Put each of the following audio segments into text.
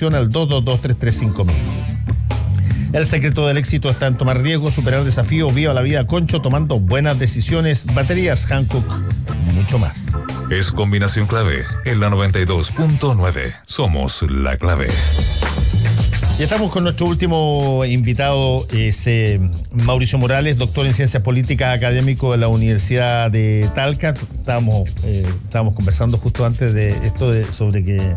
al 222-335000. El secreto del éxito está en tomar riesgos, superar desafíos, viva la vida Concho, tomando buenas decisiones. Baterías Hankook, mucho más. Es combinación clave en la 92.9. Somos la clave. Y estamos con nuestro último invitado, Mauricio Morales, doctor en Ciencias Políticas, académico de la Universidad de Talca. Estábamos conversando justo antes de esto sobre que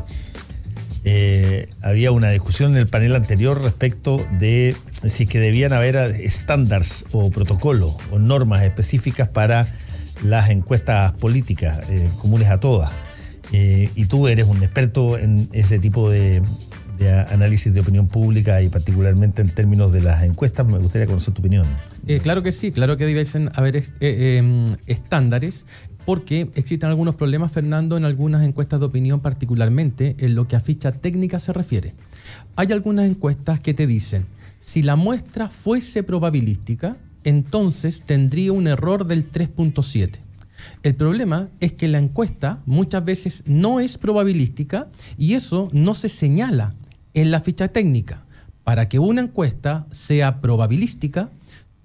había una discusión en el panel anterior respecto de si es que debían haber estándares o protocolos o normas específicas para las encuestas políticas comunes a todas. Y tú eres un experto en ese tipo de análisis de opinión pública y particularmente en términos de las encuestas. Me gustaría conocer tu opinión. Claro que sí, claro que deben haber estándares, porque existen algunos problemas, Fernando, en algunas encuestas de opinión, particularmente en lo que a ficha técnica se refiere. Hay algunas encuestas que te dicen, si la muestra fuese probabilística, entonces tendría un error del 3.7. El problema es que la encuesta muchas veces no es probabilística y eso no se señala en la ficha técnica. Para que una encuesta sea probabilística,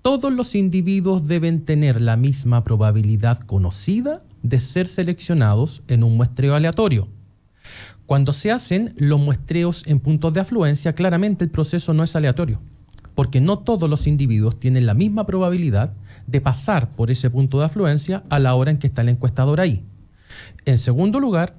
todos los individuos deben tener la misma probabilidad conocida de ser seleccionados en un muestreo aleatorio. Cuando se hacen los muestreos en puntos de afluencia, claramente el proceso no es aleatorio, porque no todos los individuos tienen la misma probabilidad de pasar por ese punto de afluencia a la hora en que está el encuestador ahí. En segundo lugar,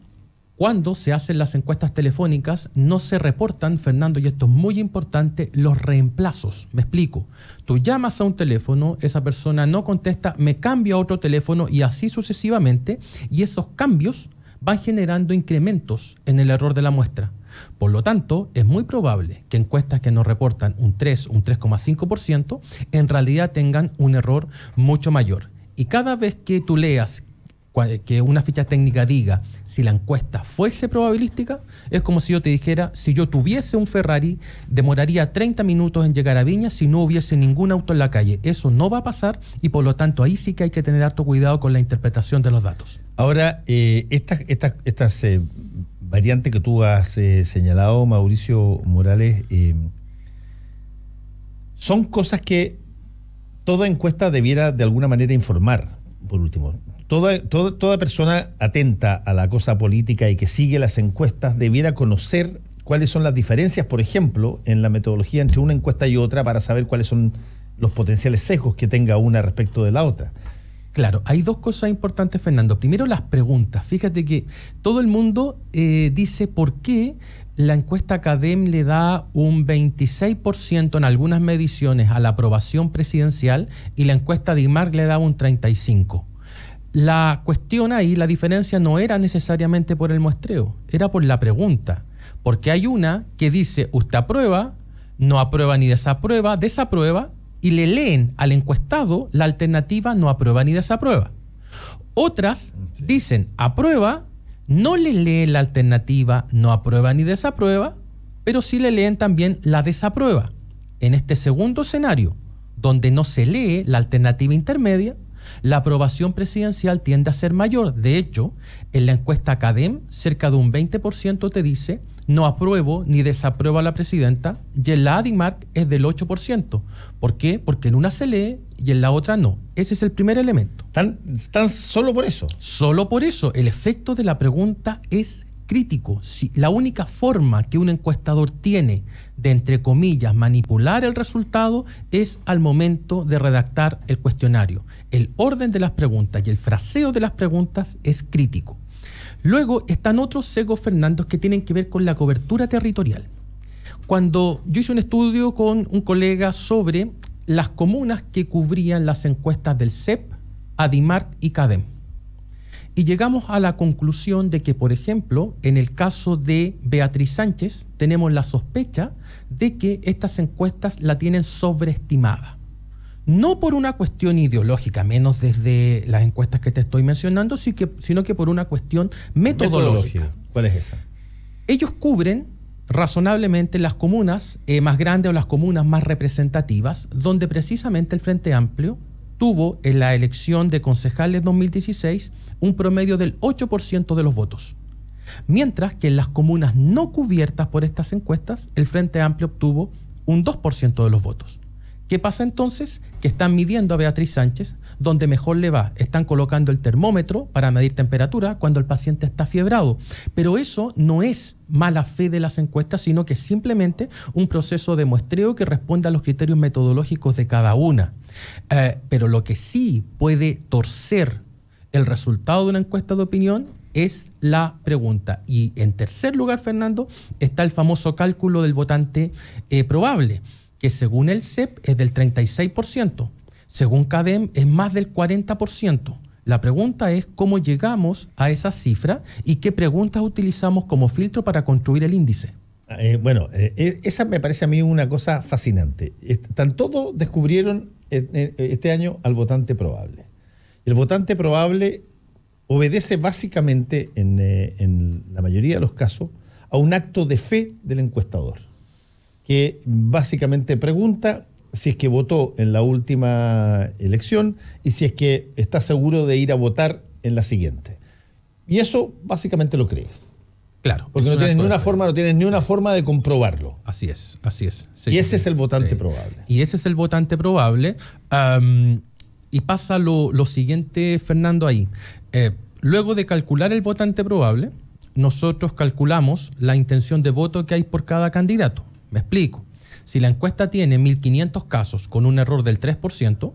cuando se hacen las encuestas telefónicas, no se reportan, Fernando, y esto es muy importante, los reemplazos. Me explico. Tú llamas a un teléfono, esa persona no contesta, me cambio a otro teléfono y así sucesivamente, y esos cambios van generando incrementos en el error de la muestra. Por lo tanto, es muy probable que encuestas que nos reportan un 3, un 3,5%, en realidad tengan un error mucho mayor. Y cada vez que tú leas que una ficha técnica diga si la encuesta fuese probabilística, es como si yo te dijera, si yo tuviese un Ferrari, demoraría 30 minutos en llegar a Viña si no hubiese ningún auto en la calle. Eso no va a pasar y por lo tanto ahí sí que hay que tener harto cuidado con la interpretación de los datos. Ahora, estas variantes que tú has señalado, Mauricio Morales, son cosas que toda encuesta debiera de alguna manera informar, por último. Toda persona atenta a la cosa política y que sigue las encuestas debiera conocer cuáles son las diferencias, por ejemplo, en la metodología entre una encuesta y otra para saber cuáles son los potenciales sesgos que tenga una respecto de la otra. Claro, hay dos cosas importantes, Fernando. Primero, las preguntas. Fíjate que todo el mundo dice por qué la encuesta CADEM le da un 26% en algunas mediciones a la aprobación presidencial y la encuesta DIMARC le da un 35%. La cuestión ahí, la diferencia no era necesariamente por el muestreo, era por la pregunta. Porque hay una que dice, usted aprueba, no aprueba ni desaprueba, desaprueba, y le leen al encuestado la alternativa no aprueba ni desaprueba. Otras dicen aprueba, no le leen la alternativa no aprueba ni desaprueba, pero sí le leen también la desaprueba. En este segundo escenario, donde no se lee la alternativa intermedia, la aprobación presidencial tiende a ser mayor. De hecho, en la encuesta CADEM, cerca de un 20% te dice no apruebo ni desapruebo a la presidenta, y en la DIMARC es del 8%. ¿Por qué? Porque en una se lee y en la otra no. Ese es el primer elemento. ¿Están solo por eso? Solo por eso. El efecto de la pregunta es crítico. Si la única forma que un encuestador tiene de, entre comillas, manipular el resultado es al momento de redactar el cuestionario. El orden de las preguntas y el fraseo de las preguntas es crítico. Luego están otros sesgos, Fernando, que tienen que ver con la cobertura territorial. Cuando yo hice un estudio con un colega sobre las comunas que cubrían las encuestas del CEP, ADIMARC y CADEM, y llegamos a la conclusión de que, por ejemplo, en el caso de Beatriz Sánchez, tenemos la sospecha de que estas encuestas la tienen sobreestimada. No por una cuestión ideológica, menos desde las encuestas que te estoy mencionando, sino que por una cuestión metodológica. ¿Cuál es esa? Ellos cubren razonablemente las comunas más grandes o las comunas más representativas, donde precisamente el Frente Amplio tuvo en la elección de concejales 2016 un promedio del 8% de los votos. Mientras que en las comunas no cubiertas por estas encuestas, el Frente Amplio obtuvo un 2% de los votos. ¿Qué pasa entonces? Que están midiendo a Beatriz Sánchez donde mejor le va. Están colocando el termómetro para medir temperatura cuando el paciente está fiebrado. Pero eso no es mala fe de las encuestas, sino que es simplemente un proceso de muestreo que responde a los criterios metodológicos de cada una. Pero lo que sí puede torcer el resultado de una encuesta de opinión es la pregunta. Y en tercer lugar, Fernando, está el famoso cálculo del votante probable, que según el CEP es del 36%, según CADEM es más del 40%. La pregunta es cómo llegamos a esa cifra y qué preguntas utilizamos como filtro para construir el índice. Esa me parece a mí una cosa fascinante. Todos descubrieron este año al votante probable. El votante probable obedece básicamente, en la mayoría de los casos, a un acto de fe del encuestador, que básicamente pregunta si es que votó en la última elección y si es que está seguro de ir a votar en la siguiente. Y eso básicamente lo crees. Claro. Porque no tienes ni una forma de comprobarlo. Así es. Sí, y ese es el votante probable. Y ese es el votante probable. Y pasa lo siguiente, Fernando, ahí. Luego de calcular el votante probable, nosotros calculamos la intención de voto que hay por cada candidato. Me explico. Si la encuesta tiene 1.500 casos con un error del 3%,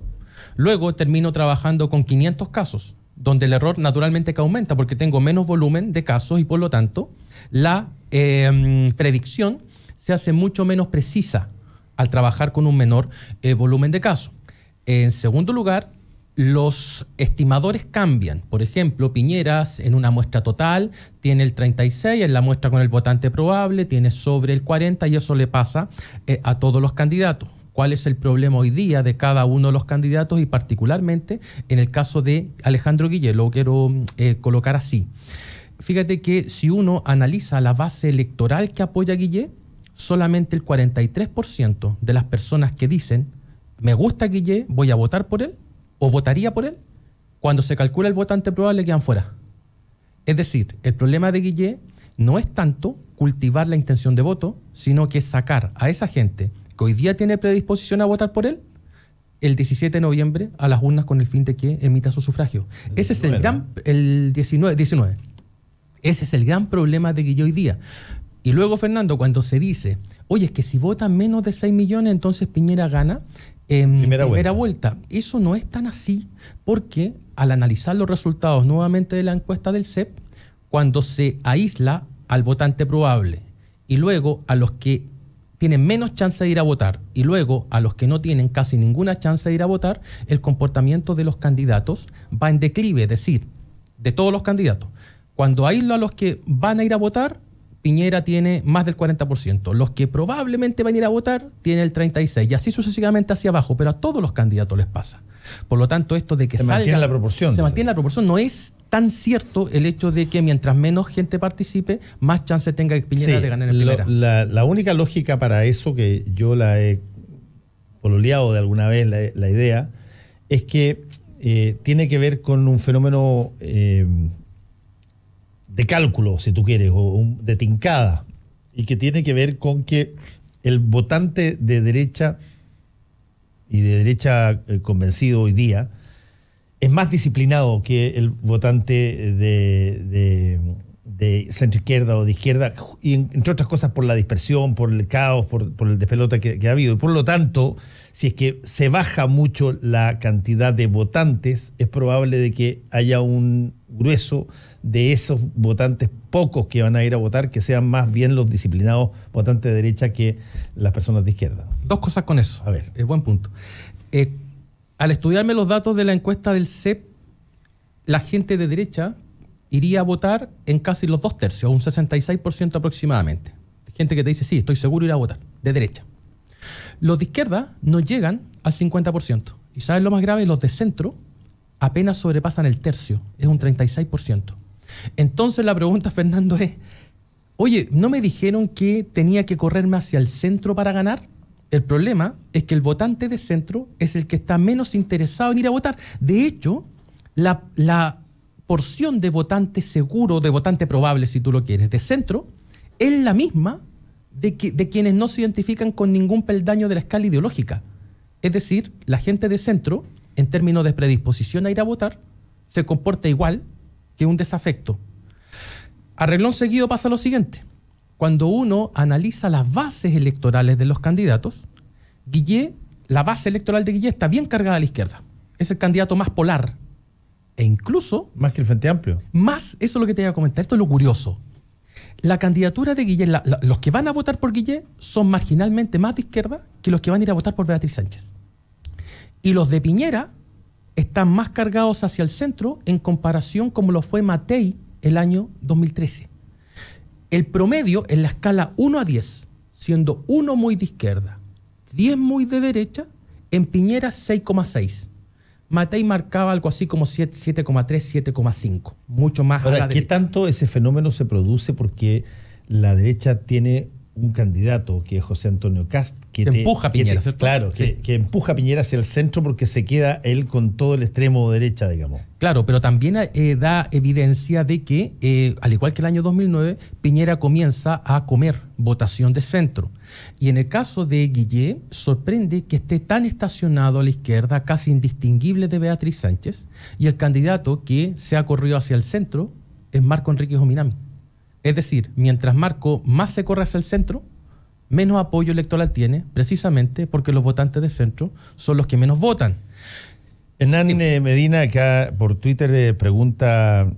luego termino trabajando con 500 casos, donde el error naturalmente que aumenta porque tengo menos volumen de casos y por lo tanto la predicción se hace mucho menos precisa al trabajar con un menor volumen de casos. En segundo lugar, los estimadores cambian. Por ejemplo, Piñera en una muestra total tiene el 36, en la muestra con el votante probable tiene sobre el 40 y eso le pasa a todos los candidatos. ¿Cuál es el problema hoy día de cada uno de los candidatos y particularmente en el caso de Alejandro Guillé? Lo quiero colocar así. Fíjate que si uno analiza la base electoral que apoya a Guillé, solamente el 43% de las personas que dicen me gusta Guillé, voy a votar por él, o votaría por él, cuando se calcula el votante probable quedan fuera. Es decir, el problema de Guillé no es tanto cultivar la intención de voto, sino que sacar a esa gente que hoy día tiene predisposición a votar por él, el 17 de noviembre a las urnas con el fin de que emita su sufragio. Ese es el 19. Ese es el gran problema de Guillé hoy día. Y luego, Fernando, cuando se dice, oye, es que si votan menos de 6 millones, entonces Piñera gana en primera vuelta. Eso no es tan así, porque al analizar los resultados nuevamente de la encuesta del CEP, cuando se aísla al votante probable y luego a los que tienen menos chance de ir a votar y luego a los que no tienen casi ninguna chance de ir a votar, el comportamiento de los candidatos va en declive, es decir, de todos los candidatos. Cuando aíslo a los que van a ir a votar, Piñera tiene más del 40%. Los que probablemente van a ir a votar tienen el 36%. Y así sucesivamente hacia abajo. Pero a todos los candidatos les pasa. Por lo tanto, esto de que se mantiene la proporción. Se mantiene la proporción. No es tan cierto el hecho de que mientras menos gente participe, más chance tenga Piñera de ganar en primera. La única lógica para eso, que yo la he pololeado de alguna vez la idea, es que tiene que ver con un fenómeno de cálculo, si tú quieres, o de tincada, y que tiene que ver con que el votante de derecha y de derecha convencido hoy día es más disciplinado que el votante de centro izquierda o de izquierda, y entre otras cosas por la dispersión, por el caos, por el despelote que ha habido. Y por lo tanto, si es que se baja mucho la cantidad de votantes, es probable de que haya un grueso de esos votantes pocos que van a ir a votar, que sean más bien los disciplinados votantes de derecha que las personas de izquierda. Dos cosas con eso. A ver. Es buen punto. Al estudiarme los datos de la encuesta del CEP, la gente de derecha iría a votar en casi los 2/3, un 66% aproximadamente. Gente que te dice, sí, estoy seguro de ir a votar, de derecha. Los de izquierda no llegan al 50%. ¿Y sabes lo más grave? Los de centro apenas sobrepasan el tercio, es un 36%. Entonces la pregunta, Fernando, es, oye, ¿no me dijeron que tenía que correrme hacia el centro para ganar? El problema es que el votante de centro es el que está menos interesado en ir a votar. De hecho, la porción de votante seguro, de votante probable, si tú lo quieres, de centro, es la misma de quienes no se identifican con ningún peldaño de la escala ideológica. Es decir, la gente de centro, en términos de predisposición a ir a votar, se comporta igual que un desafecto. A renglón seguido pasa lo siguiente. Cuando uno analiza las bases electorales de los candidatos, la base electoral de Guillé está bien cargada a la izquierda. Es el candidato más polar. E incluso... Más que el Frente Amplio. Más, eso es lo que te iba a comentar. Esto es lo curioso. La candidatura de Guillé, los que van a votar por Guillé son marginalmente más de izquierda que los que van a ir a votar por Beatriz Sánchez. Y los de Piñera están más cargados hacia el centro en comparación como lo fue Matei el año 2013. El promedio en la escala 1 a 10, siendo 1 muy de izquierda, 10 muy de derecha, en Piñera 6,6. Matei marcaba algo así como 7,3, 7,5. Mucho más Ahora, a la ¿qué derecha. tanto ese fenómeno se produce porque la derecha tiene un candidato que es José Antonio Kast, que empuja a Piñera, ¿cierto? Claro, Sí. que empuja a Piñera hacia el centro porque se queda él con todo el extremo derecha, digamos. Claro, pero también da evidencia de que, al igual que el año 2009, Piñera comienza a comer votación de centro. Y en el caso de Guillé, sorprende que esté tan estacionado a la izquierda, casi indistinguible de Beatriz Sánchez, y el candidato que se ha corrido hacia el centro es Marco Enríquez Ominami. Es decir, mientras Marco más se corre hacia el centro, menos apoyo electoral tiene, precisamente porque los votantes de centro son los que menos votan. Hernán Medina, acá por Twitter, pregunta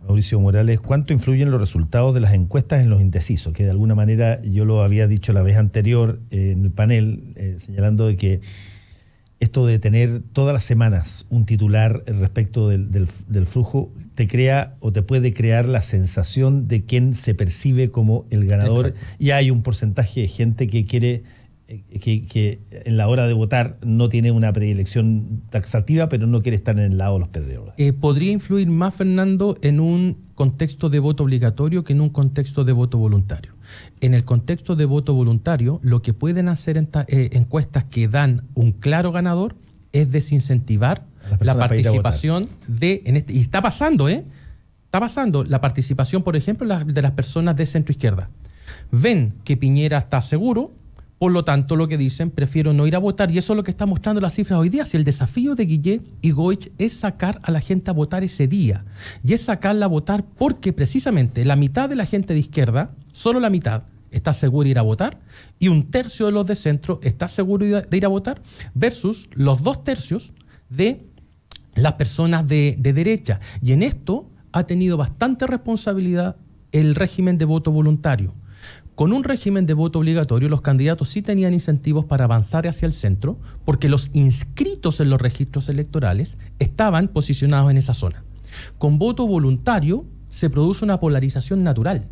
Mauricio Morales, ¿cuánto influyen los resultados de las encuestas en los indecisos? Que de alguna manera yo lo había dicho la vez anterior en el panel, señalando de que esto de tener todas las semanas un titular respecto del flujo te crea o te puede crear la sensación de quién se percibe como el ganador. Exacto. Y hay un porcentaje de gente que quiere que en la hora de votar no tiene una predilección taxativa, pero no quiere estar en el lado de los perdedores. Podría influir más, Fernando, en un contexto de voto obligatorio que en un contexto de voto voluntario. En el contexto de voto voluntario, lo que pueden hacer encuestas que dan un claro ganador es desincentivar la participación y está pasando, está pasando la participación, por ejemplo, de las personas de centro izquierda. Ven que Piñera está seguro, por lo tanto, lo que dicen, prefiero no ir a votar, y eso es lo que está mostrando las cifras hoy día. Si el desafío de Guillé y Goich es sacar a la gente a votar ese día, y es sacarla a votar porque precisamente la mitad de la gente de izquierda, solo la mitad, está segura de ir a votar, y 1/3 de los de centro está seguro de ir a votar, versus los 2/3 de las personas de derecha. Y en esto ha tenido bastante responsabilidad el régimen de voto voluntario. Con un régimen de voto obligatorio, los candidatos sí tenían incentivos para avanzar hacia el centro, porque los inscritos en los registros electorales estaban posicionados en esa zona. Con voto voluntario se produce una polarización natural,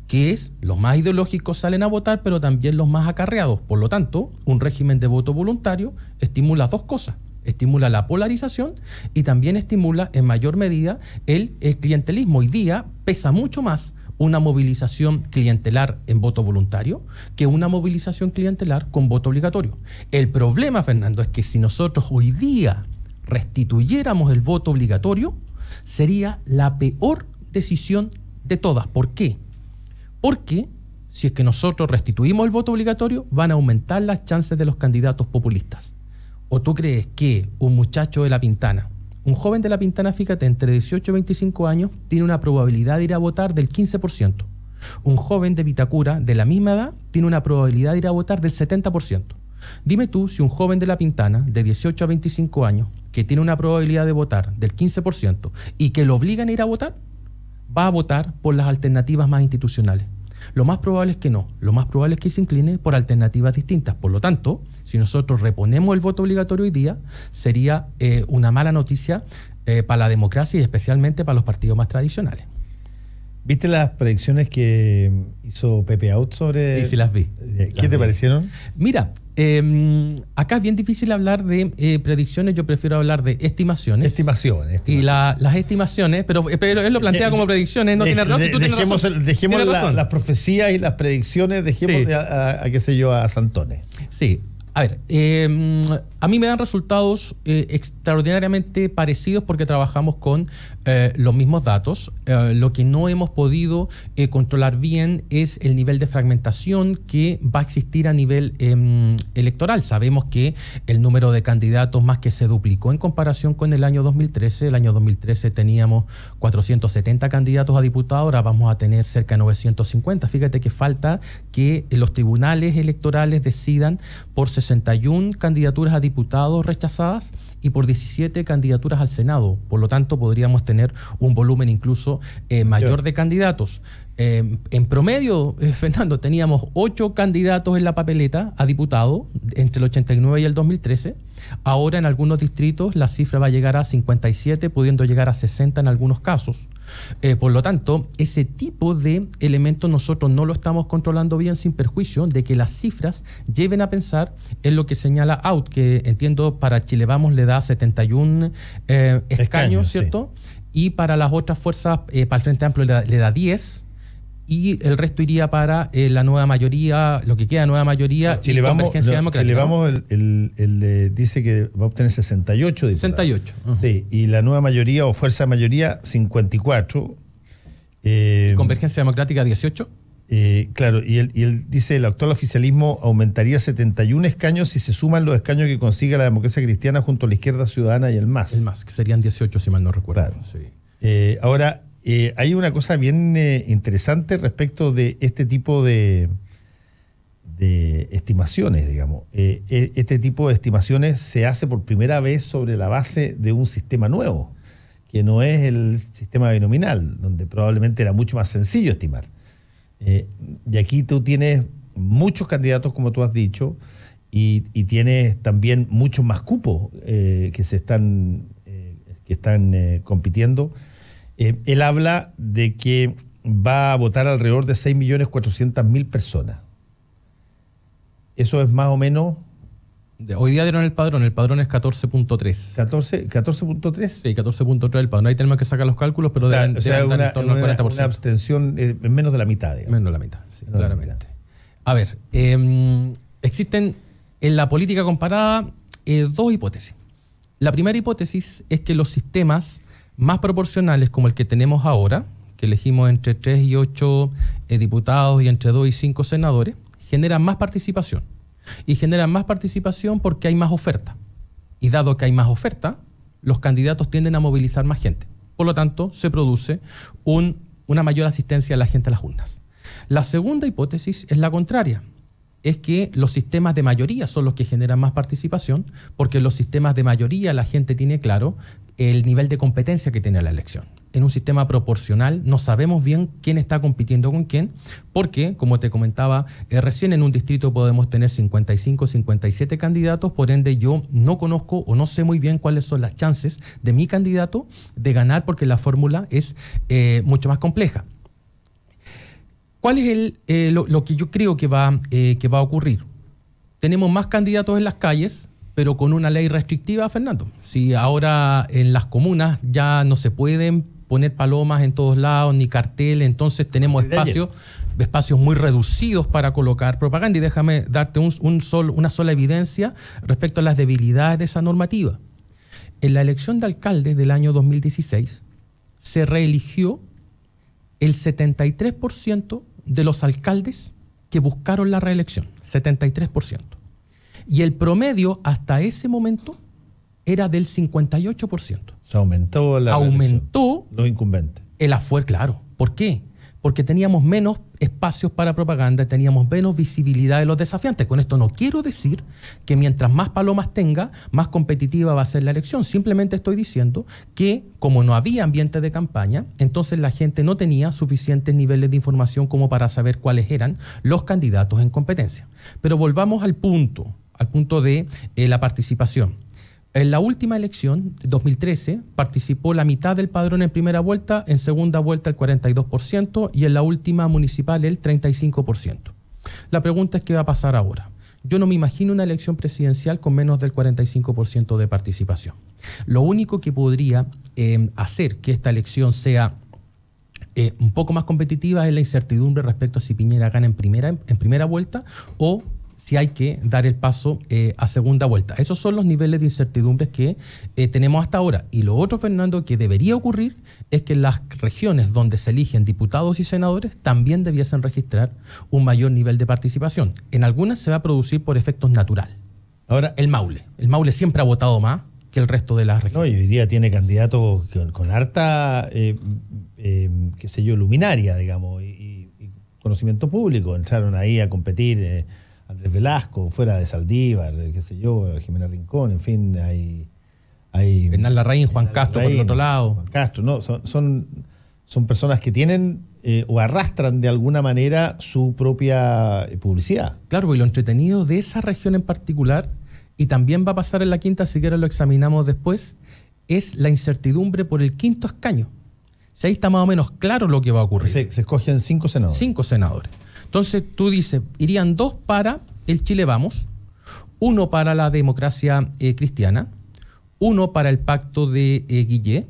que es los más ideológicos salen a votar, pero también los más acarreados. Por lo tanto, un régimen de voto voluntario estimula dos cosas. Estimula la polarización y también estimula en mayor medida el clientelismo. Hoy día pesa mucho más una movilización clientelar en voto voluntario que una movilización clientelar con voto obligatorio. El problema, Fernando, es que si nosotros hoy día restituyéramos el voto obligatorio, sería la peor decisión de todas. ¿Por qué? Porque si es que nosotros restituimos el voto obligatorio, van a aumentar las chances de los candidatos populistas. ¿O tú crees que un muchacho de La Pintana, un joven de La Pintana, fíjate, entre 18 y 25 años, tiene una probabilidad de ir a votar del 15%. Un joven de Vitacura, de la misma edad, tiene una probabilidad de ir a votar del 70%. Dime tú si un joven de La Pintana, de 18 a 25 años, que tiene una probabilidad de votar del 15% y que lo obligan a ir a votar, va a votar por las alternativas más institucionales. Lo más probable es que no. Lo más probable es que se incline por alternativas distintas. Por lo tanto, si nosotros reponemos el voto obligatorio hoy día, sería una mala noticia para la democracia y especialmente para los partidos más tradicionales. ¿Viste las predicciones que hizo Pepe Out sobre...? Sí, las vi. ¿Qué te parecieron? Mira, acá es bien difícil hablar de predicciones, yo prefiero hablar de estimaciones. Estimaciones. Y las estimaciones, pero él lo plantea como predicciones, no tiene razón. Dejemos las profecías y las predicciones, dejemos sí. a qué sé yo, a Santone. Sí. A ver, a mí me dan resultados extraordinariamente parecidos porque trabajamos con los mismos datos. Lo que no hemos podido controlar bien es el nivel de fragmentación que va a existir a nivel electoral. Sabemos que el número de candidatos más que se duplicó en comparación con el año 2013. El año 2013 teníamos 470 candidatos a diputados, ahora vamos a tener cerca de 950. Fíjate que falta que los tribunales electorales decidan por 61 candidaturas a diputados rechazadas y por 17 candidaturas al Senado. Por lo tanto, podríamos tener un volumen incluso mayor de candidatos. En promedio, Fernando, teníamos 8 candidatos en la papeleta a diputado entre el 89 y el 2013. Ahora en algunos distritos la cifra va a llegar a 57, pudiendo llegar a 60 en algunos casos. Por lo tanto, ese tipo de elementos nosotros no lo estamos controlando bien, sin perjuicio de que las cifras lleven a pensar en lo que señala Out, que entiendo para Chile Vamos le da 71 escaños, ¿cierto? Sí. Y para las otras fuerzas, para el Frente Amplio le da 10. Y el resto iría para la nueva mayoría, lo que queda de nueva mayoría, Chile y Vamos, Convergencia Democrática. Chile Vamos dice que va a obtener 68 diputados. 68. Uh-huh. Sí, y la nueva mayoría o fuerza de mayoría, 54. Convergencia Democrática, 18. Claro, y él dice el actual oficialismo aumentaría 71 escaños si se suman los escaños que consiga la Democracia Cristiana junto a la Izquierda Ciudadana y el MAS. El MAS, que serían 18 si mal no recuerdo. Claro. Sí. Ahora, hay una cosa bien interesante respecto de este tipo de estimaciones, digamos. Este tipo de estimaciones se hace por primera vez sobre la base de un sistema nuevo, que no es el sistema binominal, donde probablemente era mucho más sencillo estimar. Y aquí tú tienes muchos candidatos, como tú has dicho, y tienes también muchos más cupos que están compitiendo. Él habla de que va a votar alrededor de 6.400.000 personas. Eso es más o menos... Hoy día dieron el padrón es 14.3. ¿14.3? Sí, 14.3 el padrón. Ahí tenemos que sacar los cálculos, pero deben estar en torno al 40%. Una abstención menos de la mitad, digamos. Menos de la mitad, sí, claramente. A ver, existen en la política comparada dos hipótesis. La primera hipótesis es que los sistemas más proporcionales como el que tenemos ahora, que elegimos entre 3 y 8 diputados y entre 2 y 5 senadores, generan más participación. Y generan más participación porque hay más oferta. Y dado que hay más oferta, los candidatos tienden a movilizar más gente. Por lo tanto, se produce una mayor asistencia de la gente a las urnas. La segunda hipótesis es la contraria. Es que los sistemas de mayoría son los que generan más participación, porque en los sistemas de mayoría la gente tiene claro el nivel de competencia que tiene la elección. En un sistema proporcional no sabemos bien quién está compitiendo con quién, porque, como te comentaba recién, en un distrito podemos tener 55, 57 candidatos, por ende yo no conozco o no sé muy bien cuáles son las chances de mi candidato de ganar, porque la fórmula es mucho más compleja. ¿Cuál es lo que yo creo que va a ocurrir? Tenemos más candidatos en las calles, pero con una ley restrictiva, Fernando. Si ahora en las comunas ya no se pueden poner palomas en todos lados, ni carteles, entonces tenemos espacios muy reducidos para colocar propaganda. Y déjame darte una sola evidencia respecto a las debilidades de esa normativa. En la elección de alcaldes del año 2016 se reeligió el 73% de los alcaldes que buscaron la reelección, 73%. Y el promedio hasta ese momento era del 58%. Se aumentó los incumbentes. El afuera, claro. ¿Por qué? Porque teníamos menos espacios para propaganda, teníamos menos visibilidad de los desafiantes. Con esto no quiero decir que mientras más palomas tenga, más competitiva va a ser la elección. Simplemente estoy diciendo que como no había ambiente de campaña, entonces la gente no tenía suficientes niveles de información como para saber cuáles eran los candidatos en competencia. Pero volvamos al punto de la participación. En la última elección, 2013, participó la mitad del padrón en primera vuelta, en segunda vuelta el 42% y en la última municipal el 35%. La pregunta es qué va a pasar ahora. Yo no me imagino una elección presidencial con menos del 45% de participación. Lo único que podría hacer que esta elección sea un poco más competitiva es la incertidumbre respecto a si Piñera gana en primera vuelta o si hay que dar el paso a segunda vuelta. Esos son los niveles de incertidumbres que tenemos hasta ahora. Y lo otro, Fernando, que debería ocurrir es que en las regiones donde se eligen diputados y senadores también debiesen registrar un mayor nivel de participación. En algunas se va a producir por efectos naturales. Ahora, El Maule siempre ha votado más que el resto de las regiones. no, y hoy día tiene candidatos con harta, qué sé yo, luminaria, digamos, y conocimiento público. Entraron ahí a competir Andrés Velasco, fuera de Saldívar, qué sé yo, Jimena Rincón, en fin, hay Bernal Larraín, Juan Castro por el otro lado. Juan Castro, no, son personas que tienen o arrastran de alguna manera su propia publicidad. Claro, y lo entretenido de esa región en particular, y también va a pasar en la quinta, si quieres lo examinamos después, es la incertidumbre por el quinto escaño. Si ahí está más o menos claro lo que va a ocurrir. Se escogen 5 senadores. 5 senadores. Entonces tú dices, irían 2 para el Chile Vamos, 1 para la democracia cristiana, 1 para el pacto de Guillé,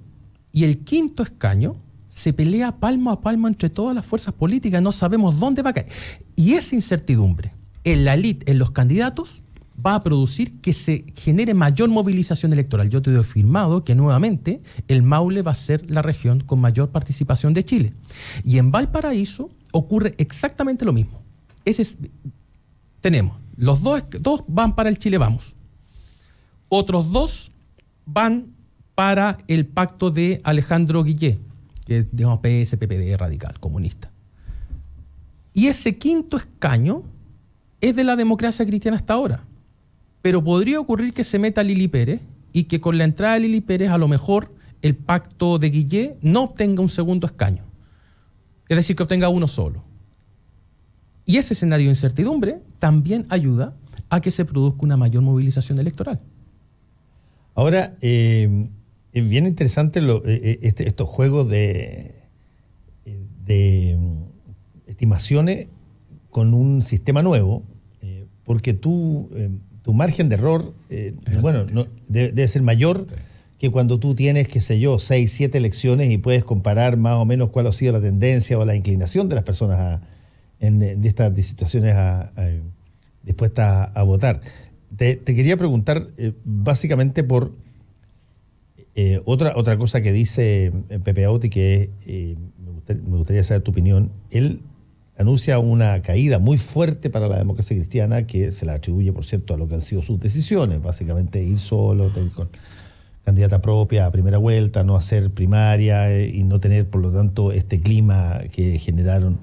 y el quinto escaño se pelea palmo a palmo entre todas las fuerzas políticas, no sabemos dónde va a caer. Y esa incertidumbre en la elite, en los candidatos, va a producir que se genere mayor movilización electoral. Yo te doy firmado que nuevamente el Maule va a ser la región con mayor participación de Chile. Y en Valparaíso ocurre exactamente lo mismo. Tenemos, los dos van para el Chile Vamos. Otros 2 van para el pacto de Alejandro Guillé, que es, digamos, PS, PPD, radical, comunista. Y ese quinto escaño es de la democracia cristiana hasta ahora. Pero podría ocurrir que se meta Lili Pérez y que con la entrada de Lili Pérez a lo mejor el pacto de Guillé no obtenga un segundo escaño. Es decir, que obtenga uno solo. Y ese escenario de incertidumbre también ayuda a que se produzca una mayor movilización electoral. Ahora, es bien interesante estos juegos de estimaciones con un sistema nuevo, porque tu margen de error, debe ser mayor que cuando tú tienes, qué sé yo, 6, 7 elecciones y puedes comparar más o menos cuál ha sido la tendencia o la inclinación de las personas en estas situaciones dispuestas a votar. Te quería preguntar básicamente por otra cosa que dice Pepe Auti, que me gustaría saber tu opinión. Él anuncia una caída muy fuerte para la democracia cristiana, que se la atribuye, por cierto, a lo que han sido sus decisiones, básicamente ir solo, con candidata propia a primera vuelta, no hacer primaria y no tener, por lo tanto, este clima que generaron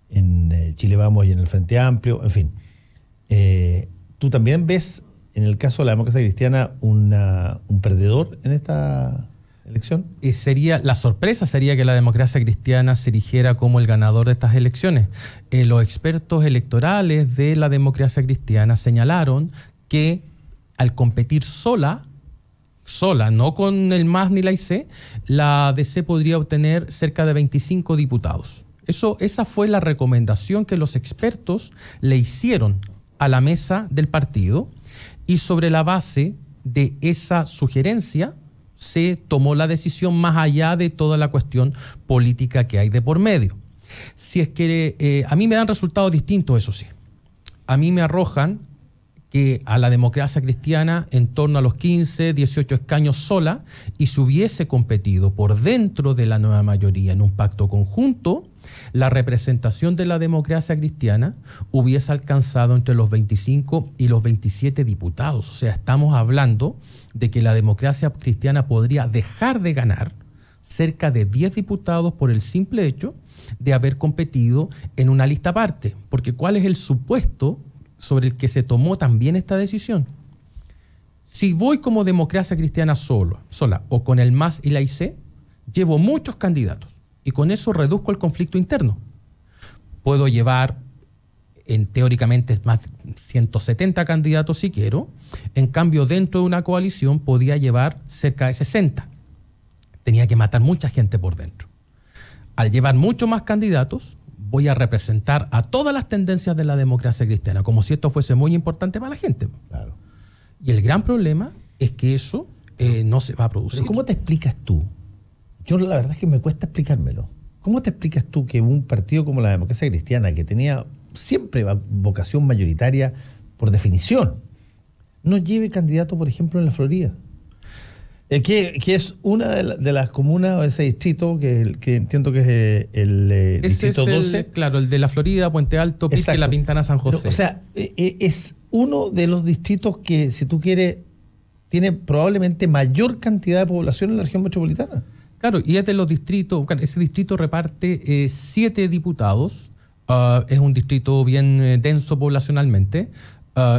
en Chile Vamos y en el Frente Amplio, en fin. ¿Tú también ves, en el caso de la democracia cristiana, un perdedor en esta elección? La sorpresa sería que la democracia cristiana se erigiera como el ganador de estas elecciones. Los expertos electorales de la democracia cristiana señalaron que al competir sola, no con el MAS ni la IC, la DC podría obtener cerca de 25 diputados. Esa fue la recomendación que los expertos le hicieron a la mesa del partido, y sobre la base de esa sugerencia se tomó la decisión más allá de toda la cuestión política que hay de por medio. Si es que a mí me dan resultados distintos, eso sí. A mí me arrojan que a la democracia cristiana en torno a los 15, 18 escaños sola, y si hubiese competido por dentro de la nueva mayoría en un pacto conjunto, la representación de la democracia cristiana hubiese alcanzado entre los 25 y los 27 diputados. O sea, estamos hablando de que la democracia cristiana podría dejar de ganar cerca de 10 diputados por el simple hecho de haber competido en una lista aparte. Porque ¿cuál es el supuesto sobre el que se tomó también esta decisión? Si voy como democracia cristiana sola o con el MAS y la IC, llevo muchos candidatos y con eso reduzco el conflicto interno. Puedo llevar, teóricamente, más de 170 candidatos si quiero. En cambio, dentro de una coalición podía llevar cerca de 60. Tenía que matar mucha gente por dentro. Al llevar muchos más candidatos, voy a representar a todas las tendencias de la democracia cristiana, como si esto fuese muy importante para la gente. Claro. Y el gran problema es que eso no se va a producir. ¿Pero cómo te explicas tú? Yo la verdad es que me cuesta explicármelo. ¿Cómo te explicas tú que un partido como la democracia cristiana, que tenía siempre vocación mayoritaria por definición, no lleve candidato, por ejemplo, en la Florida? Que es una de las comunas, o ese distrito, que entiendo que es el distrito 12. Claro, el de la Florida, Puente Alto, Pirque, La Pintana, San José. Pero, o sea, es uno de los distritos que, si tú quieres, tiene probablemente mayor cantidad de población en la región metropolitana. Claro, y es de los distritos, ese distrito reparte 7 diputados, es un distrito bien denso poblacionalmente,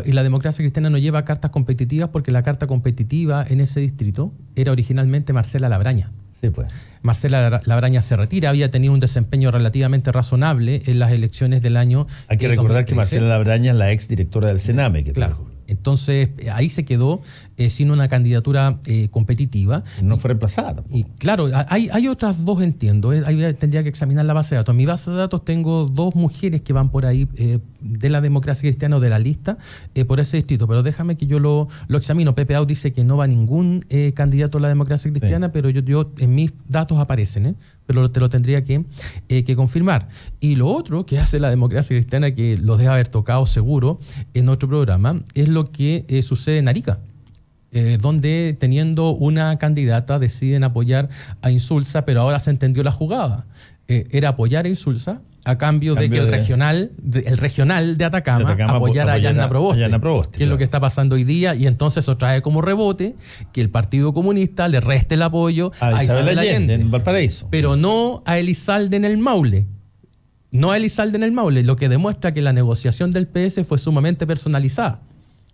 y la Democracia Cristiana no lleva cartas competitivas porque la carta competitiva en ese distrito era originalmente Marcela Labraña. Sí, pues. Marcela Labraña se retira, había tenido un desempeño relativamente razonable en las elecciones del año. Hay que recordar 2013. Que Marcela Labraña es la ex directora del Sename. Claro. Entonces, ahí se quedó sin una candidatura competitiva. No fue reemplazada tampoco. Y claro, hay otras dos, entiendo. Ahí tendría que examinar la base de datos. En mi base de datos tengo 2 mujeres que van por ahí de la Democracia Cristiana o de la lista por ese distrito. Pero déjame que yo lo examino. Pepe Out dice que no va ningún candidato a la Democracia Cristiana, sí. Pero yo en mis datos aparecen, pero te lo tendría que confirmar. Y lo otro que hace la Democracia Cristiana, que los debe haber tocado seguro en otro programa, es lo que sucede en Arica, donde teniendo una candidata deciden apoyar a Insulza, pero ahora se entendió la jugada. Era apoyar a Insulza a cambio de que el regional de Atacama apoyara a Yanna Proboste, que es lo que está pasando hoy día, y entonces eso trae como rebote que el Partido Comunista le reste el apoyo a Isabel Allende en Valparaíso, pero no a Elizalde en el Maule. Lo que demuestra que la negociación del PS fue sumamente personalizada.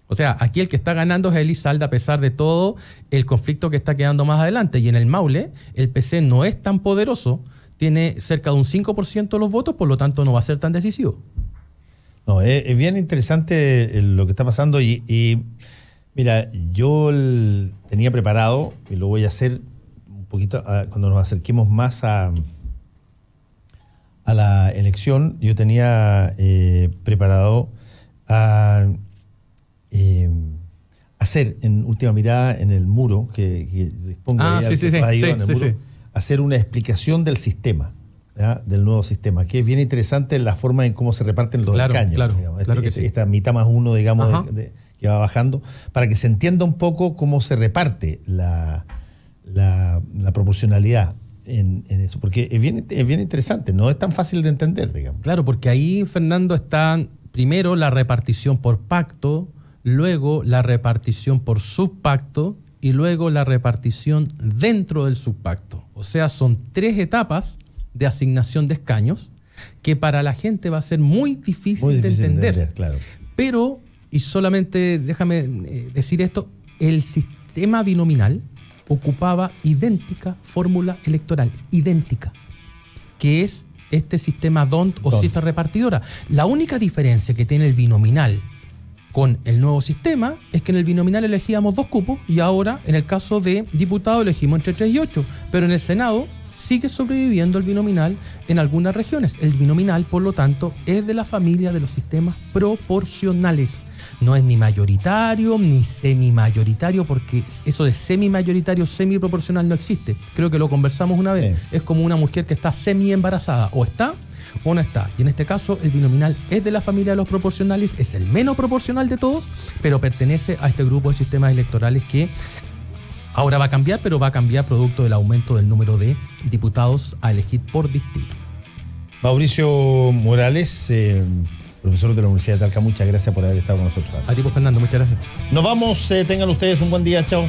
O sea, aquí el que está ganando es Elizalde, a pesar de todo el conflicto que está quedando más adelante. Y en el Maule, el PC no es tan poderoso, tiene cerca de un 5% de los votos, por lo tanto no va a ser tan decisivo. No, es bien interesante lo que está pasando y mira, yo tenía preparado, y lo voy a hacer un poquito cuando nos acerquemos más a la elección. Yo tenía preparado hacer en última mirada en el muro que dispongo hacer una explicación del sistema, ¿ya? Del nuevo sistema, que es bien interesante la forma en cómo se reparten los escaños, claro esta mitad más uno, digamos, que va bajando, para que se entienda un poco cómo se reparte la proporcionalidad en eso, porque es bien interesante, no es tan fácil de entender, digamos. Claro, porque ahí, Fernando, está primero la repartición por pacto, luego la repartición por subpacto y luego la repartición dentro del subpacto. O sea, son 3 etapas de asignación de escaños que para la gente va a ser muy difícil de entender. Claro. Pero, y solamente déjame decir esto, el sistema binominal ocupaba idéntica fórmula electoral, idéntica, que es este sistema DONT o cifra repartidora. La única diferencia que tiene el binominal con el nuevo sistema es que en el binominal elegíamos 2 cupos y ahora en el caso de diputados elegimos entre 3 y 8, pero en el Senado sigue sobreviviendo el binominal en algunas regiones. El binominal, por lo tanto, es de la familia de los sistemas proporcionales. No es ni mayoritario ni semimayoritario, porque eso de semimayoritario, semiproporcional no existe. Creo que lo conversamos una vez. Sí. Es como una mujer que está semi-embarazada, o está o no está. Y en este caso el binominal es de la familia de los proporcionales, es el menos proporcional de todos, pero pertenece a este grupo de sistemas electorales que ahora va a cambiar, pero va a cambiar producto del aumento del número de diputados a elegir por distrito. Mauricio Morales, profesor de la Universidad de Talca, muchas gracias por haber estado con nosotros. A ti, Fernando, muchas gracias. Nos vamos, tengan ustedes un buen día, chao.